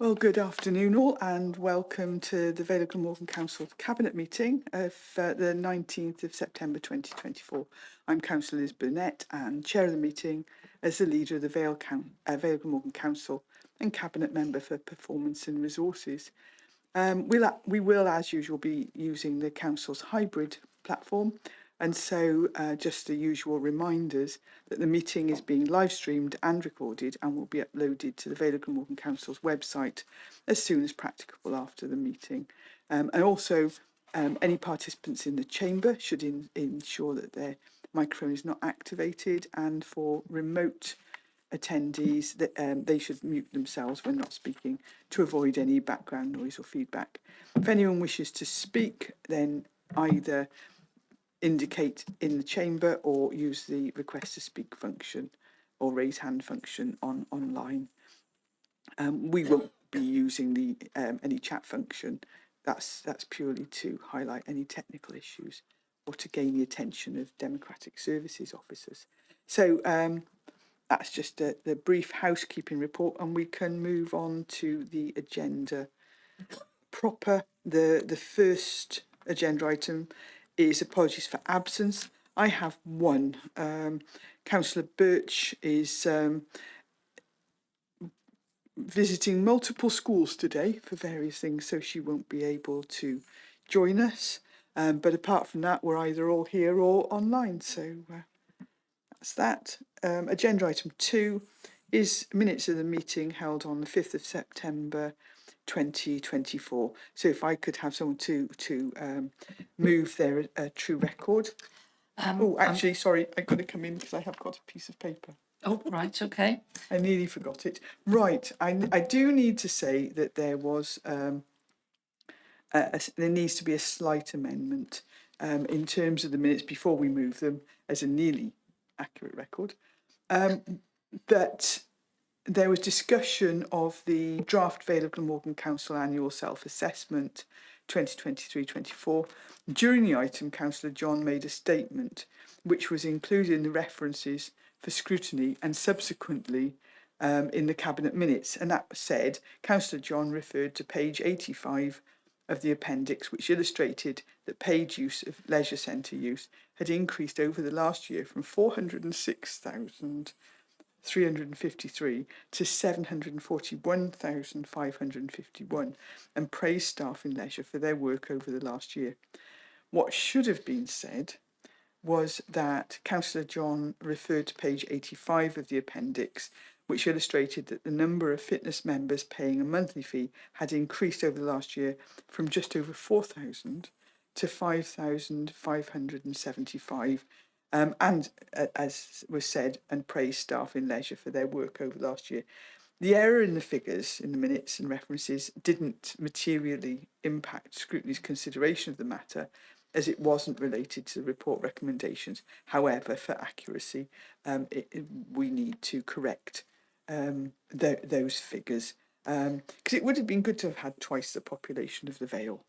Well, good afternoon all and welcome to the Vale of Glamorgan Council Cabinet meeting of the 19th of September 2024. I'm Councillor Liz Burnett and chair of the meeting as the leader of the Vale of Glamorgan Council and Cabinet member for Performance and Resources. We will, as usual, be using the Council's hybrid platform. And so just the usual reminders that the meeting is being live streamed and recorded and will be uploaded to the Vale of Glamorgan Council's website as soon as practicable after the meeting. And also any participants in the chamber should ensure that their microphone is not activated, and for remote attendees that they should mute themselves when not speaking to avoid any background noise or feedback. If anyone wishes to speak, then either indicate in the chamber or use the request to speak function or raise hand function online. We won't be using the any chat function. That's purely to highlight any technical issues or to gain the attention of Democratic Services officers. So that's just the brief housekeeping report, and we can move on to the agenda proper. The first agenda item is apologies for absence. I have one. Councillor Birch is visiting multiple schools today for various things, so she won't be able to join us. But apart from that, we're either all here or online, so that's that. Agenda item 2 is minutes of the meeting held on the 5th of September 2024. So if I could have someone to move their true record. Actually, sorry, I've got to come in because I have got a piece of paper. Oh, right, okay. I nearly forgot it. Right, I do need to say that there was there needs to be a slight amendment in terms of the minutes before we move them as a nearly accurate record. That there was discussion of the draft Vale of Glamorgan Council Annual Self-Assessment 2023-24. During the item, Councillor John made a statement which was included in the references for scrutiny and subsequently in the Cabinet minutes. And that said, Councillor John referred to page 85 of the appendix, which illustrated that paid use of leisure centre use had increased over the last year from 406,353 to 741,551, and praised staff in leisure for their work over the last year. What should have been said was that Councillor John referred to page 85 of the appendix, which illustrated that the number of fitness members paying a monthly fee had increased over the last year from just over 4,000 to 5,575. And as was said, and praised staff in leisure for their work over the last year. The error in the figures in the minutes and references didn't materially impact scrutiny's consideration of the matter, as it wasn't related to the report recommendations. However, for accuracy, we need to correct those figures. Because it would have been good to have had twice the population of the Vale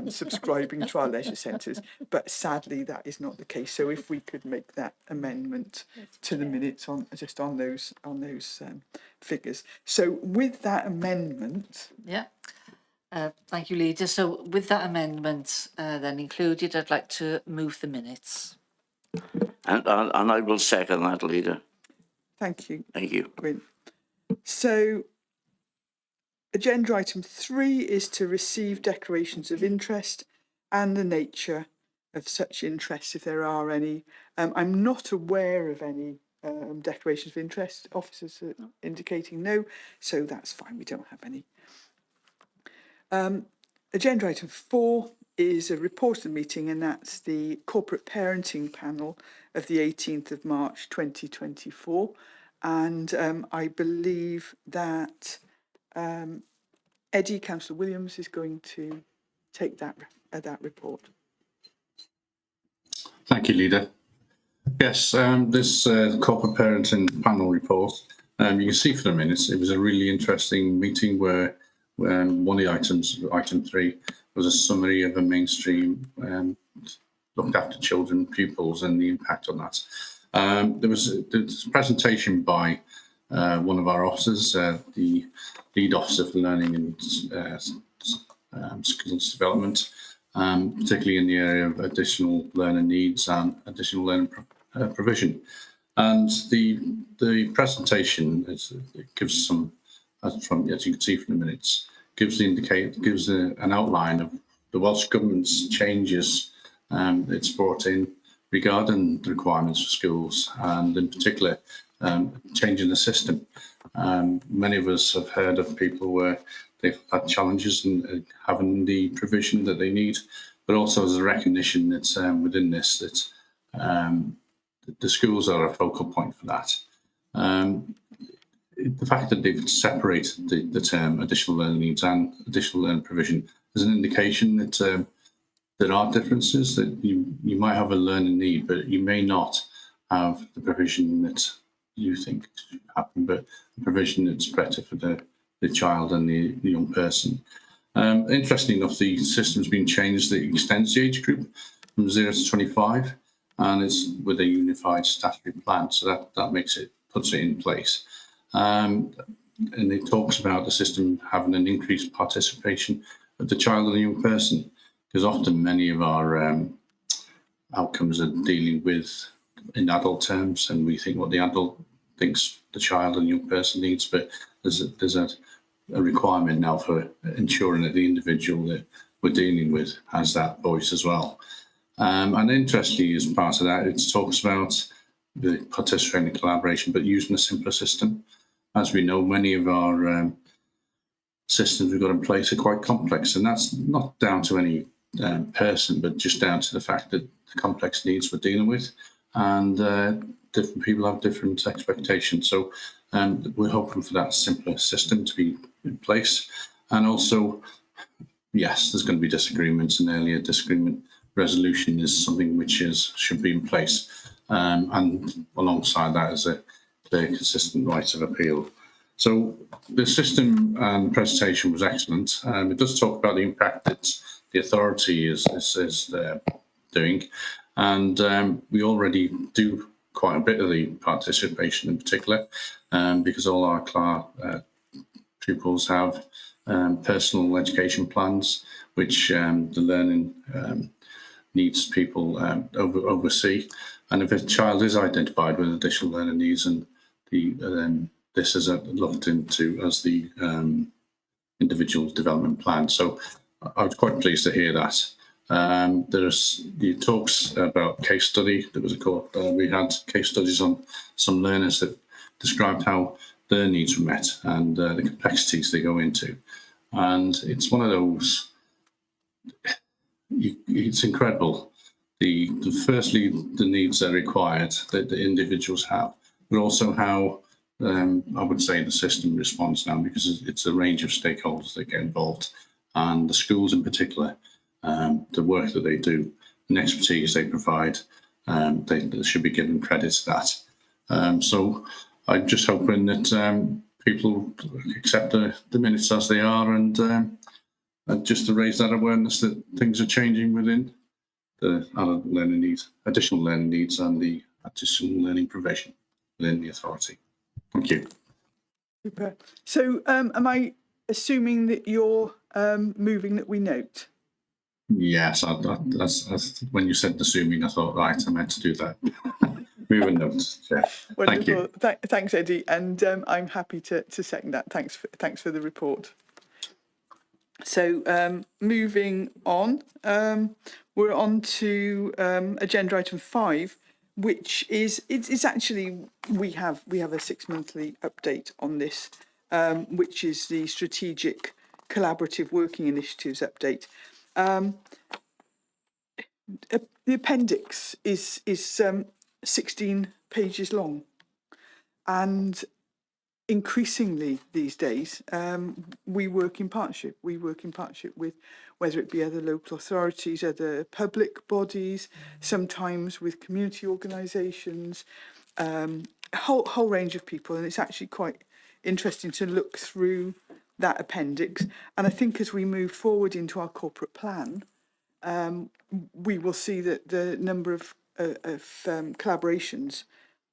subscribing to our leisure centres, but sadly that is not the case. So if we could make that amendment to the minutes on those figures. So with that amendment, thank you, Leader. So with that amendment then included, I'd like to move the minutes. And I will second that, Leader. Thank you. Thank you. Gwyn. So agenda item 3 is to receive declarations of interest and the nature of such interest, if there are any. I'm not aware of any declarations of interest. Officers are indicating no, so that's fine. We don't have any. Agenda item 4 is a report of the meeting, and that's the corporate parenting panel of the 18th of March 2024. And I believe that Eddie, Councillor Williams, is going to take that report. Thank you, Leader. Yes, this corporate parenting panel report, you can see for the minutes, it was a really interesting meeting where one of the items, item 3, was a summary of a mainstream looked after children, pupils, and the impact on that. There was a presentation by one of our officers, the lead officer for learning and skills development, particularly in the area of additional learner needs and additional learning provision. And the presentation it gives some, as you can see from the minutes, gives an outline of the Welsh Government's changes it's brought in regarding the requirements for schools, and in particular changing the system. Many of us have heard of people where they've had challenges in having the provision that they need, but also as a recognition that within this that the schools are a focal point for that. The fact that they've separated the term additional learning needs and additional learning provision is an indication that there are differences, that you might have a learning need, but you may not have the provision that you think should happen, but the provision that's better for the child and the young person. Interestingly enough, the system's been changed that extends the age group from 0 to 25, and it's with a unified statutory plan, so that puts it in place. And it talks about the system having an increased participation of the child and the young person, because often many of our outcomes are dealing with in adult terms, and we think what the adult thinks the child and young person needs, but there's a requirement now for ensuring that the individual that we're dealing with has that voice as well. And interestingly, as part of that, it talks about the participating in collaboration, but using a simpler system. As we know, many of our systems we've got in place are quite complex, and that's not down to any person, but just down to the fact that the complex needs we're dealing with, and different people have different expectations. So we're hoping for that simpler system to be in place. And also, yes, there's going to be disagreements, and earlier disagreement resolution is something which should be in place. And alongside that is a clear, consistent right of appeal. So the system and presentation was excellent. It does talk about the impact that the authority is doing, and we already do quite a bit of the participation in particular, because all our CLAR pupils have personal education plans, which the learning needs people oversee. And if a child is identified with additional learning needs, and this is looked into as the individual development plan. So I was quite pleased to hear that. The talks about case study. We had case studies on some learners that described how their needs were met and the complexities they go into. And it's one of those, it's incredible. Firstly, the needs that are required that the individuals have, but also how I would say the system responds now, because it's a range of stakeholders that get involved, and the schools in particular, the work that they do, and expertise they provide, they should be given credit to that. So I'm just hoping that people accept the minutes as they are, and just to raise that awareness that things are changing within the additional learning needs and the additional learning provision within the authority. Thank you. Super. So am I assuming that you're moving that we note? Yes, that's when you said assuming, I thought, right, I meant to do that. Move a note. Yeah. Thank you. Thanks, Eddie, and I'm happy to second that. Thanks for the report. So moving on, we're on to agenda item 5, which is it's actually we have a 6-monthly update on this, which is the strategic collaborative working initiatives update. The appendix is 16 pages long, and increasingly these days we work in partnership. We work in partnership with, whether it be other local authorities, other public bodies, sometimes with community organisations, a whole range of people, and it's actually quite interesting to look through that appendix. And I think as we move forward into our corporate plan, we will see that the number of collaborations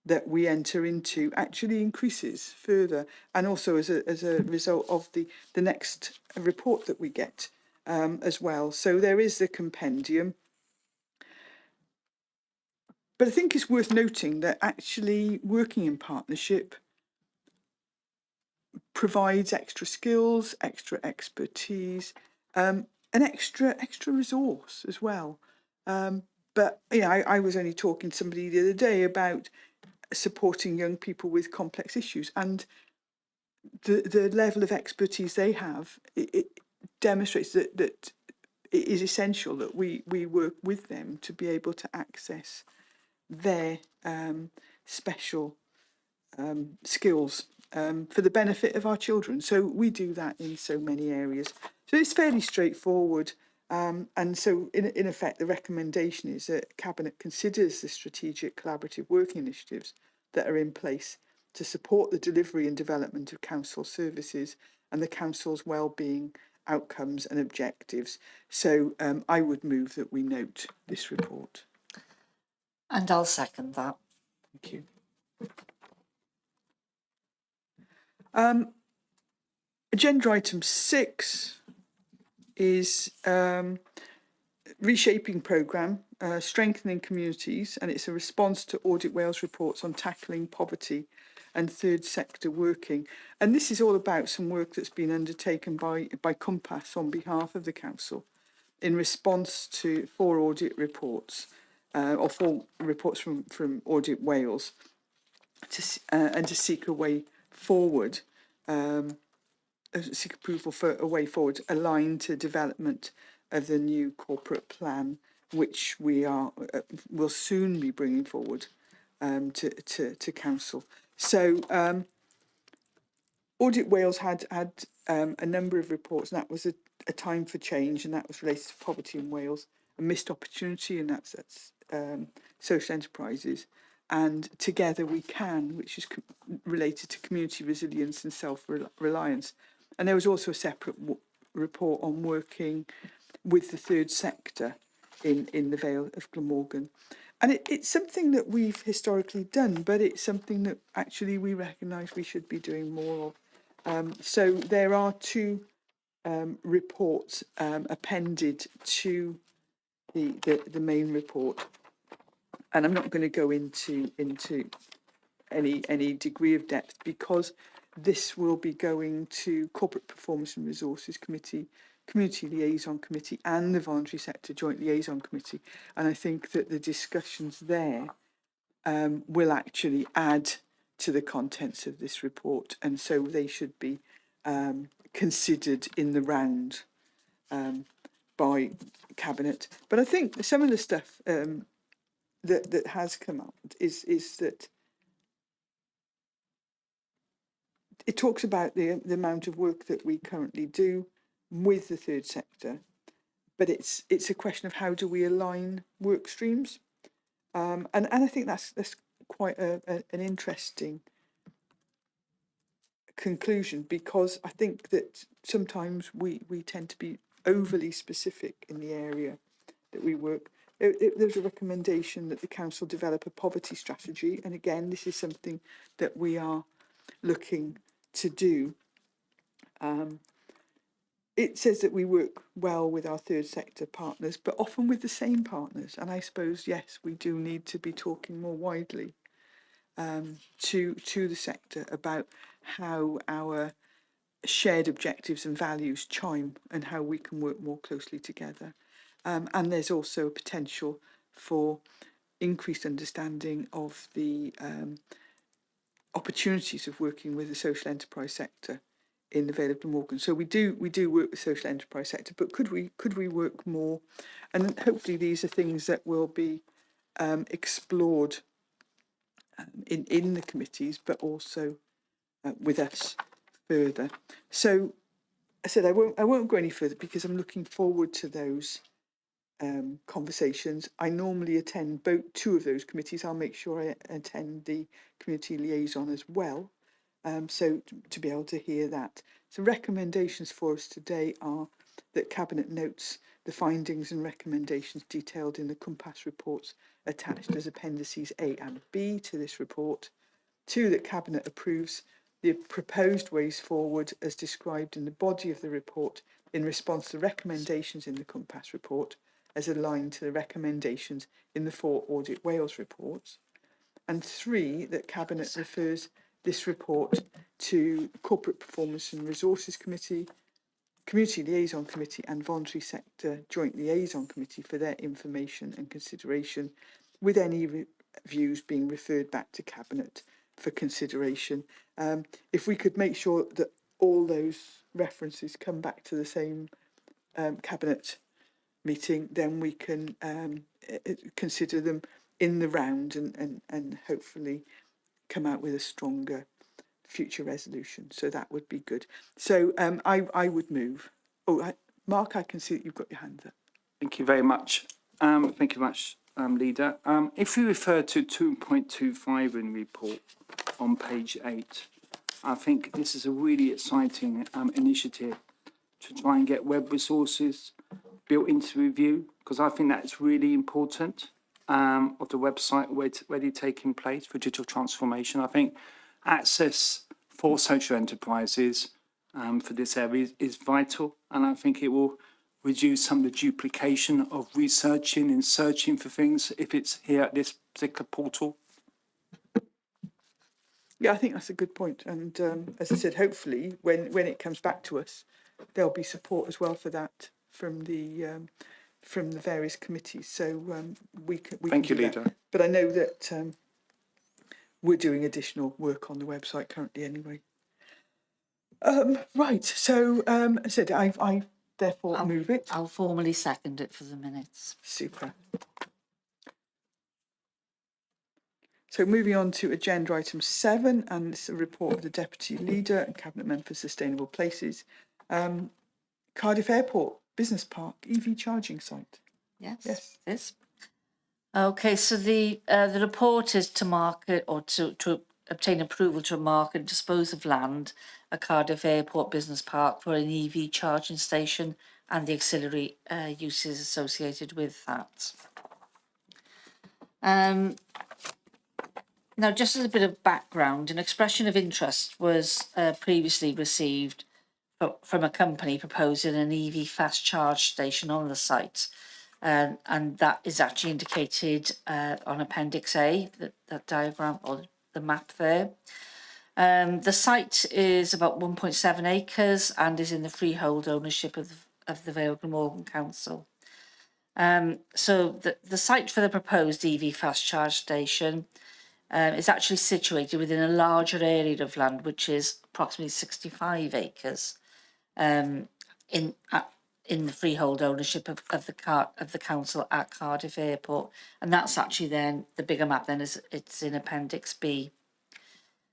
that we enter into actually increases further, and also as a result of the next report that we get as well. So there is the compendium. But I think it's worth noting that actually working in partnership provides extra skills, extra expertise, an extra resource as well. But I was only talking to somebody the other day about supporting young people with complex issues, and the level of expertise they have, it demonstrates that it is essential that we work with them to be able to access their special skills for the benefit of our children. So we do that in so many areas. So it's fairly straightforward. And so in effect, the recommendation is that Cabinet considers the strategic collaborative working initiatives that are in place to support the delivery and development of council services and the council's wellbeing outcomes and objectives. So I would move that we note this report. And I'll second that. Thank you. Agenda item 6 is reshaping programme, strengthening communities, and it's a response to Audit Wales reports on tackling poverty and third sector working. And this is all about some work that's been undertaken by Compass on behalf of the council in response to 4 audit reports, or 4 reports from Audit Wales, and to seek a way forward, seek approval for a way forward aligned to development of the new corporate plan, which we will soon be bringing forward to council. So Audit Wales had a number of reports, and that was a time for change, and that was related to poverty in Wales, a missed opportunity, and that's social enterprises, and Together We Can, which is related to community resilience and self-reliance. And there was also a separate report on working with the third sector in the Vale of Glamorgan. And it's something that we've historically done, but it's something that actually we recognise we should be doing more of. So there are 2 reports appended to the main report. And I'm not going to go into any degree of depth, because this will be going to Corporate Performance and Resources Committee, Community Liaison Committee and the Voluntary Sector Joint Liaison Committee. And I think that the discussions there will actually add to the contents of this report. And so they should be considered in the round by Cabinet. But I think some of the stuff that has come up is that it talks about the amount of work that we currently do with the third sector, but it's a question of how do we align work streams, and I think that's quite an interesting conclusion, because I think that sometimes we tend to be overly specific in the area that we work. There's a recommendation that the council develop a poverty strategy, and again, this is something that we are looking to do. It says that we work well with our third sector partners, but often with the same partners. And I suppose, yes, we do need to be talking more widely to the sector about how our shared objectives and values chime and how we can work more closely together. And there's also a potential for increased understanding of the opportunities of working with the social enterprise sector in the Vale of Glamorgan. So we do work with social enterprise sector, but could we work more? And hopefully these are things that will be explored in the committees, but also with us further. So I said I won't go any further, because I'm looking forward to those conversations. I normally attend 2 of those committees. I'll make sure I attend the community liaison as well, so to be able to hear that. So recommendations for us today are that Cabinet notes the findings and recommendations detailed in the Compass reports attached as appendices A and B to this report. 2, that Cabinet approves the proposed ways forward as described in the body of the report in response to recommendations in the Compass report as aligned to the recommendations in the 4 Audit Wales reports. And 3, that Cabinet refers this report to Corporate Performance and Resources Committee, Community Liaison Committee and Voluntary Sector Joint Liaison Committee for their information and consideration, with any views being referred back to Cabinet for consideration. If we could make sure that all those references come back to the same Cabinet meeting, then we can consider them in the round and hopefully come out with a stronger future resolution. So that would be good. So I would move. Oh, Mark, I can see that you've got your hand up. Thank you very much. Thank you very much, Leader. If we refer to 2.25 in the report on page 8, I think this is a really exciting initiative to try and get web resources built into review, because I think that's really important of the website already taking place for digital transformation. I think access for social enterprises for this area is vital, and I think it will reduce some of the duplication of researching and searching for things if it's here at this particular portal. Yeah, I think that's a good point. And as I said, hopefully when it comes back to us, there'll be support as well for that from the various committees. So we can. Thank you, do that. Leader. But I know that we're doing additional work on the website currently anyway. Right. So as I said, I therefore move it. I'll formally second it for the minutes. Super. So moving on to agenda item 7, and this is a report of the Deputy Leader and Cabinet Member for Sustainable Places. Cardiff Airport Business Park EV charging site. Yes. Yes. This. Okay, so the report is to market or to obtain approval to market and dispose of land at Cardiff Airport Business Park for an EV charging station and the auxiliary uses associated with that. Now, just as a bit of background, an expression of interest was previously received from a company proposing an EV fast charge station on the site. And that is actually indicated on Appendix A, that diagram or the map there. The site is about 1.7 acres and is in the freehold ownership of the Vale Glamorgan Council. So the site for the proposed EV fast charge station is actually situated within a larger area of land, which is approximately 65 acres in the freehold ownership of the council at Cardiff Airport, and that's actually then the bigger map. Then it's in Appendix B.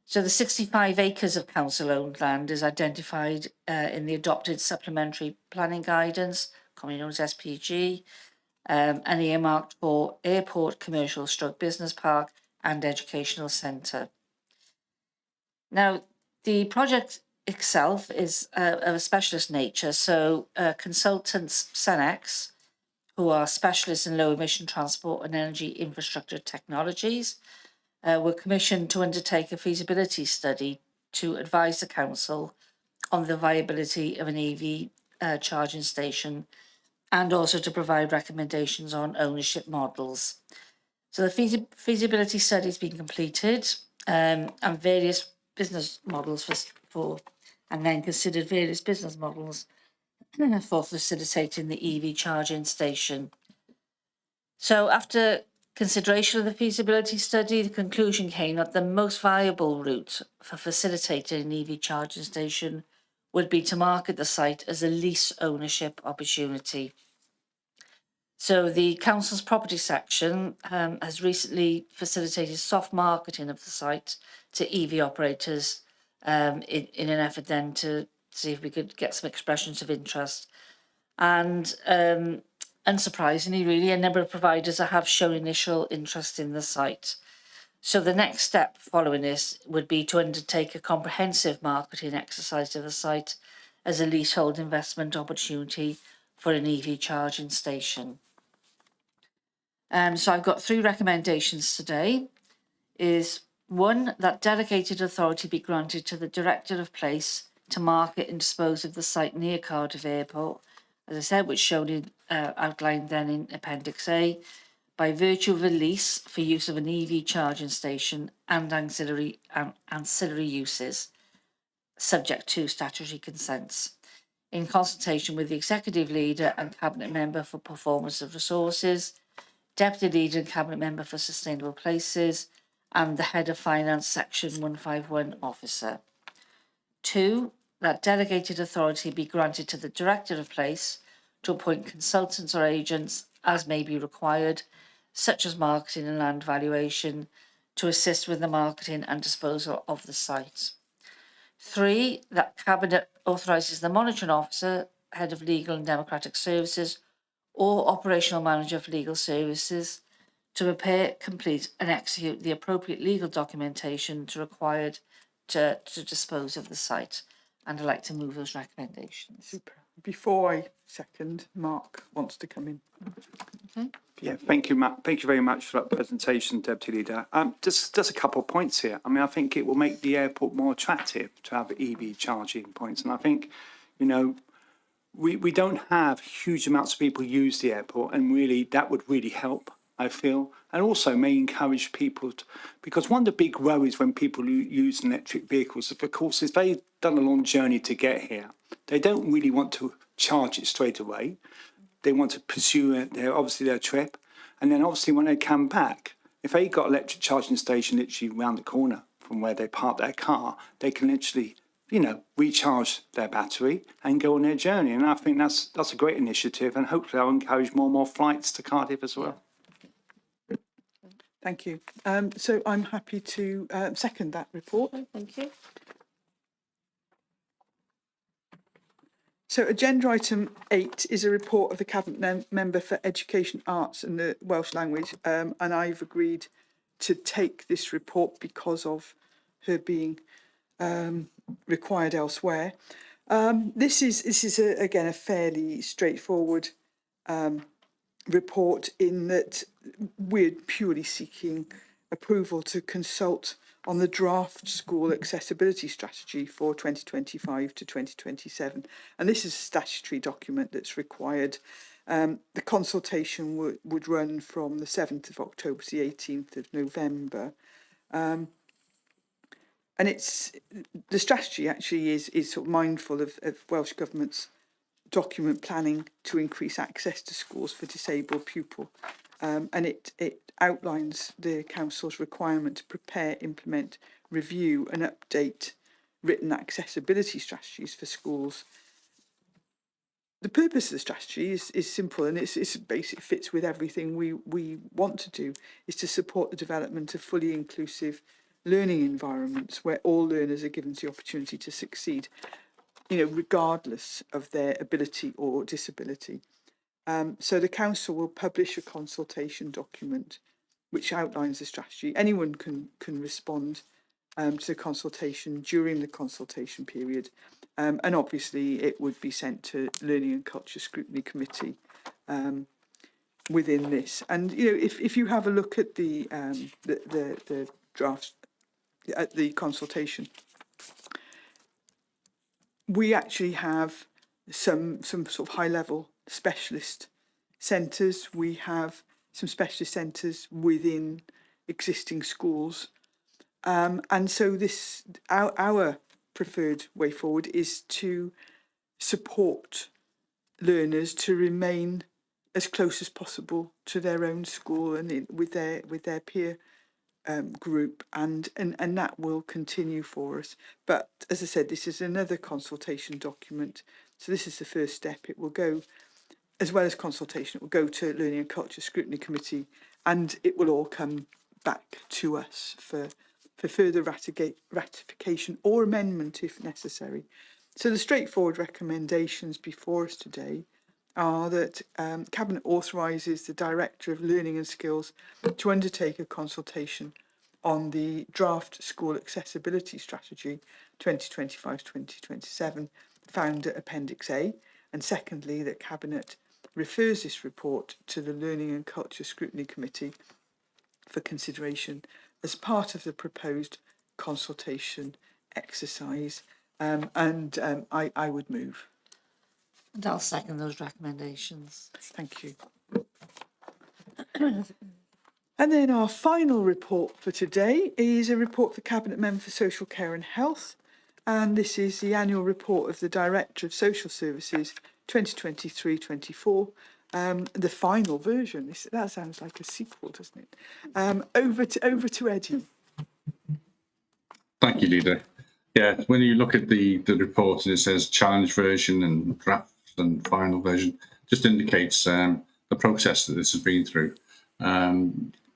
So the 65 acres of council-owned land is identified in the adopted supplementary planning guidance, commonly known as SPG, and earmarked for airport, commercial / business park and educational centre. Now, the project itself is of a specialist nature, so consultants Cenex, who are specialists in low emission transport and energy infrastructure technologies, were commissioned to undertake a feasibility study to advise the council on the viability of an EV charging station and also to provide recommendations on ownership models. So the feasibility study has been completed and various business models and then considered various business models for facilitating the EV charging station. So after consideration of the feasibility study, the conclusion came that the most viable route for facilitating an EV charging station would be to market the site as a lease ownership opportunity. So the council's property section has recently facilitated soft marketing of the site to EV operators in an effort then to see if we could get some expressions of interest. And unsurprisingly, really, a number of providers have shown initial interest in the site. So the next step following this would be to undertake a comprehensive marketing exercise of the site as a leasehold investment opportunity for an EV charging station. So I've got 3 recommendations today. Is 1, that delegated authority be granted to the Director of Place to market and dispose of the site near Cardiff Airport, as I said, which shown in outlined then in Appendix A, by virtue of a lease for use of an EV charging station and ancillary uses, subject to statutory consents, in consultation with the Executive Leader and Cabinet Member for Performance of Resources, Deputy Leader and Cabinet Member for Sustainable Places, and the Head of Finance Section 151 Officer. 2, that delegated authority be granted to the Director of Place to appoint consultants or agents as may be required, such as marketing and land valuation, to assist with the marketing and disposal of the site. 3, that Cabinet authorises the Monitoring Officer, Head of Legal and Democratic Services, or Operational Manager for Legal Services to prepare, complete and execute the appropriate legal documentation required to dispose of the site. And I'd like to move those recommendations. Super. Before I second, Mark wants to come in. Yeah, thank you, Matt. Thank you very much for that presentation, Deputy Leader. Just a couple of points here. I mean, I think it will make the airport more attractive to have EV charging points. And I think, you know, we don't have huge amounts of people use the airport, and really that would really help, I feel, and also may encourage people to, because one of the big worries when people use electric vehicles, of course, is they've done a long journey to get here. They don't really want to charge it straight away. They want to pursue their trip, and then obviously when they come back, if they got electric charging station literally around the corner from where they park their car, they can literally, you know, recharge their battery and go on their journey. And I think that's a great initiative, and hopefully I'll encourage more and more flights to Cardiff as well. Thank you. So I'm happy to second that report. Thank you. So agenda item 8 is a report of the Cabinet Member for Education, Arts and the Welsh Language, and I've agreed to take this report because of her being required elsewhere. This is again a fairly straightforward report in that we're purely seeking approval to consult on the draft school accessibility strategy for 2025 to 2027. And this is a statutory document that's required. The consultation would run from the 7th of October to the 18th of November. And the strategy actually is sort of mindful of Welsh Government's document planning to increase access to schools for disabled pupils. And it outlines the Council's requirement to prepare, implement, review and update written accessibility strategies for schools. The purpose of the strategy is simple, and it's basic, fits with everything we want to do, is to support the development of fully inclusive learning environments where all learners are given the opportunity to succeed, you know, regardless of their ability or disability. So the Council will publish a consultation document which outlines the strategy. Anyone can respond to the consultation during the consultation period, and obviously it would be sent to Learning and Culture Scrutiny Committee within this. And you know, if you have a look at the drafts at the consultation, we actually have some sort of high level specialist centres. We have some specialist centres within existing schools, and so this our preferred way forward is to support learners to remain as close as possible to their own school and with their peer group, and that will continue for us. But as I said, this is another consultation document, so this is the first step. It will go, as well as consultation, it will go to Learning and Culture Scrutiny Committee, and it will all come back to us for further ratification or amendment if necessary. So the straightforward recommendations before us today are that Cabinet authorises the Director of Learning and Skills to undertake a consultation on the draft school accessibility strategy 2025-2027 found at Appendix A, and secondly that Cabinet refers this report to the Learning and Culture Scrutiny Committee for consideration as part of the proposed consultation exercise. I would move. And I'll second those recommendations. Thank you. And then our final report for today is a report for Cabinet Member for Social Care and Health. And this is the annual report of the Director of Social Services 2023-24. The final version. That sounds like a sequel, doesn't it? Over to Eddie. Thank you, Leader. Yeah, when you look at the report and it says challenge version and draft and final version, just indicates the process that this has been through.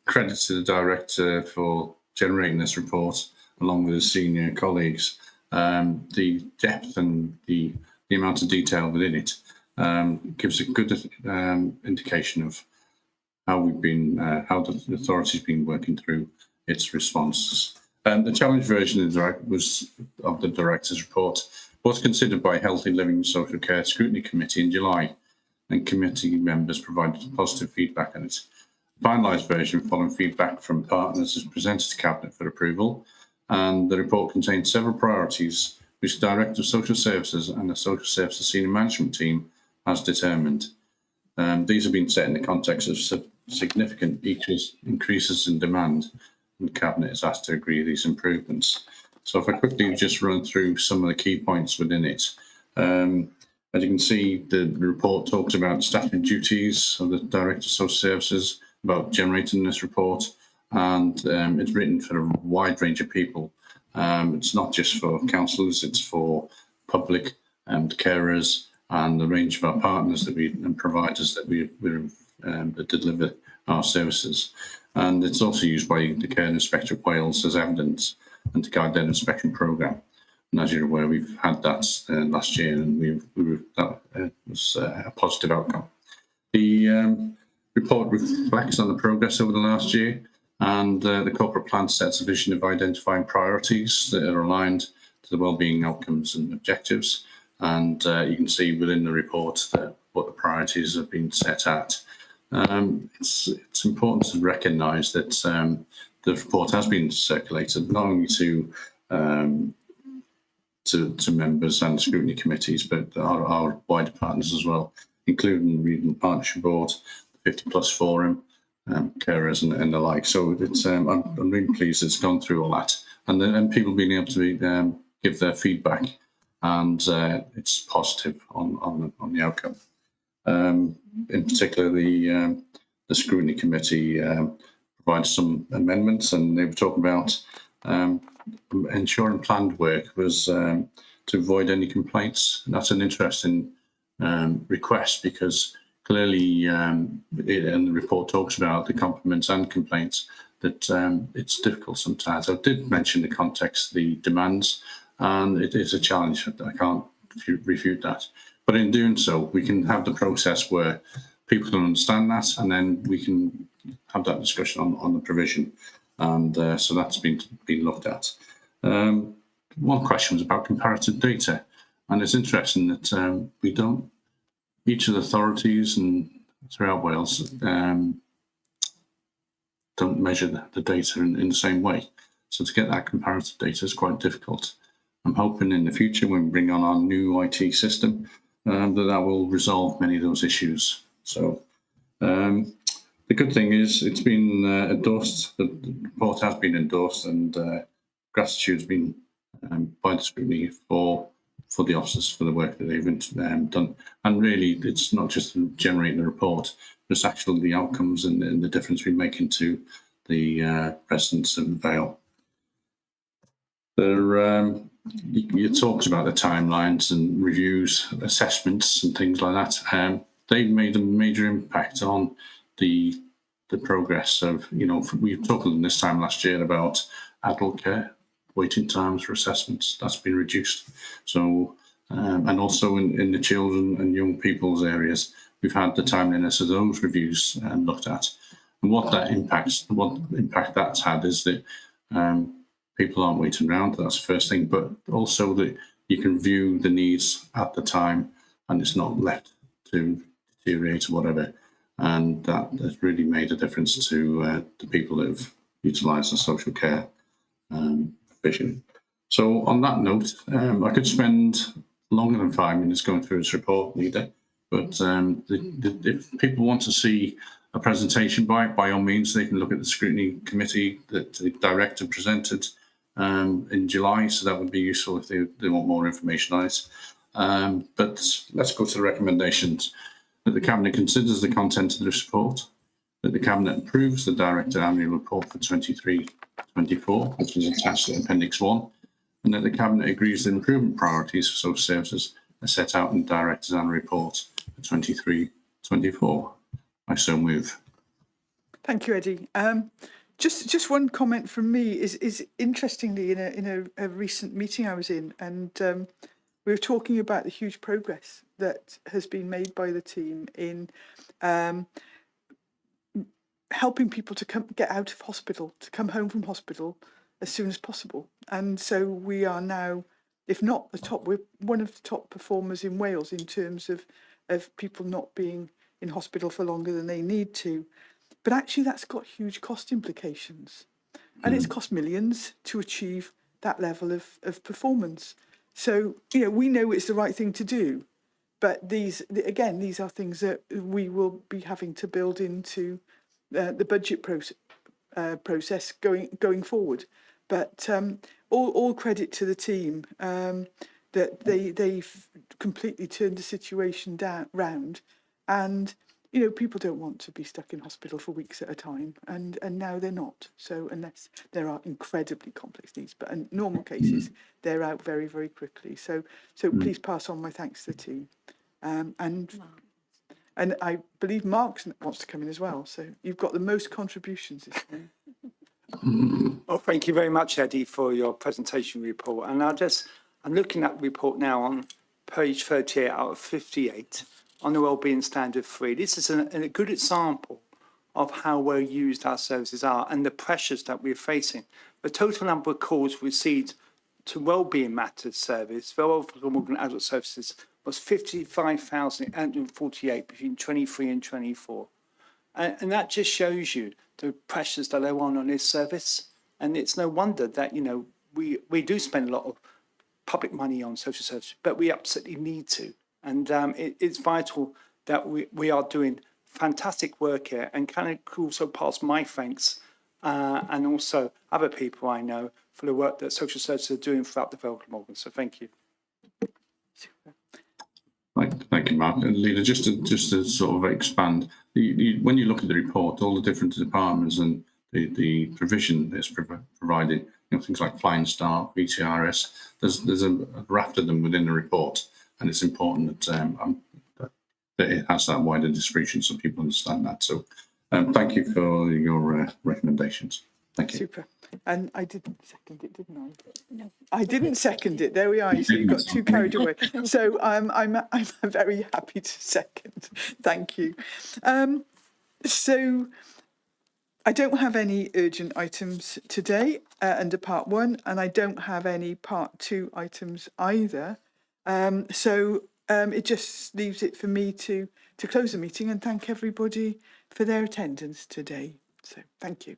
Credit to the director for generating this report along with his senior colleagues. The depth and the amount of detail within it gives a good indication of how we've been, how the authority's been working through its responses. The challenge version of the director's report was considered by Healthy Living Social Care Scrutiny Committee in July, and committee members provided positive feedback on it. The finalised version, following feedback from partners, is presented to Cabinet for approval, and the report contains several priorities which the Director of Social Services and the Social Services Senior Management Team has determined. These have been set in the context of significant increases in demand, and the Cabinet is asked to agree these improvements. So if I quickly just run through some of the key points within it. As you can see, the report talks about statutory duties of the Director of Social Services, about generating this report, and it's written for a wide range of people. It's not just for councillors, it's for public and carers and the range of our partners and providers that deliver our services. And it's also used by the Care Inspector of Wales as evidence and to guide their inspection programme. And as you're aware, we've had that last year, and that was a positive outcome. The report reflects on the progress over the last year, and the corporate plan sets a vision of identifying priorities that are aligned to the wellbeing outcomes and objectives. And you can see within the report what the priorities have been set at. It's important to recognise that the report has been circulated not only to members and scrutiny committees, but our wider partners as well, including the Regional Partnership Board, the 50+ Forum, carers and the like. So it's I'm really pleased it's gone through all that, and people being able to give their feedback, and it's positive on the outcome. In particular, the scrutiny committee provided some amendments, and they were talking about ensuring planned work was to avoid any complaints. And that's an interesting request, because clearly, and the report talks about the compliments and complaints, that it's difficult sometimes. I did mention the context, the demands, and it is a challenge. I can't refute that. But in doing so, we can have the process where people can understand that, and then we can have that discussion on the provision. And so that's been looked at. One question was about comparative data, and it's interesting that we don't. Each of the authorities and throughout Wales don't measure the data in the same way. So to get that comparative data is quite difficult. I'm hoping in the future, when we bring on our new IT system, that will resolve many of those issues. So the good thing is it's been endorsed. The report has been endorsed, and gratitude has been by the scrutiny for the officers for the work that they've done. And really, it's not just generating the report, but it's actually the outcomes and the difference we make into the residents of Vale. You talked about the timelines and reviews, assessments and things like that. They've made a major impact on the progress of, we were talking this time last year about adult care, waiting times for assessments. That's been reduced. So, and also in the children and young people's areas, we've had the timeliness of those reviews looked at. And what impact that's had is that people aren't waiting around. That's the first thing, but also that you can view the needs at the time, and it's not left to deteriorate or whatever. And that has really made a difference to the people that have utilised the social care provision. So on that note, I could spend longer than 5 minutes going through this report, Leader, but if people want to see a presentation by all means, they can look at the scrutiny committee that the director presented in July, so that would be useful if they want more information on it. But let's go to the recommendations. That the Cabinet considers the content of this report, that the Cabinet approves the Director Annual Report for 23-24, which is attached to Appendix 1, and that the Cabinet agrees the improvement priorities for social services are set out in the Director's Annual Report for 23-24. I so move. Thank you, Eddie. Just one comment from me is interestingly in a recent meeting I was in, and we were talking about the huge progress that has been made by the team in helping people to get out of hospital, to come home from hospital as soon as possible. And so we are now, if not the top, we're one of the top performers in Wales in terms of people not being in hospital for longer than they need to. But actually that's got huge cost implications. And it's cost millions to achieve that level of performance. So, we know it's the right thing to do. But these are things that we will be having to build into the budget process going forward. But all credit to the team that they've completely turned the situation round, and people don't want to be stuck in hospital for weeks at a time, and now they're not. So unless there are incredibly complex needs, but in normal cases they're out very, very quickly. So please pass on my thanks to the team, and I believe Mark wants to come in as well. So you've got the most contributions this time. Well, thank you very much, Eddie, for your presentation report. And I'm looking at the report now on page 38 out of 58 on the Wellbeing Standard 3. This is a good example of how well used our services are and the pressures that we're facing. The total number of calls received to Wellbeing Matters service for Wellbeing Morgan Adult Services was 55,848 between 23 and 24. And that just shows you the pressures that are on this service. And it's no wonder that, we do spend a lot of public money on social services, but we absolutely need to. And it's vital that we are doing fantastic work here, and can I also pass my thanks and also other people I know for the work that social services are doing throughout the Vale of Glamorgan. So thank you. Thank you, Mark. And Leader, just to sort of expand, when you look at the report, all the different departments and the provision that's provided, things like Flying Start, VTRS, there's a raft of them within the report, and it's important that it has that wider description so people understand that. So thank you for your recommendations. Thank you. Super. And I didn't second it, didn't I? No. I didn't second it. There we are. So you got too carried away. So I'm very happy to second. Thank you. So I don't have any urgent items today under part 1, and I don't have any part 2 items either. So it just leaves it for me to close the meeting and thank everybody for their attendance today. So thank you.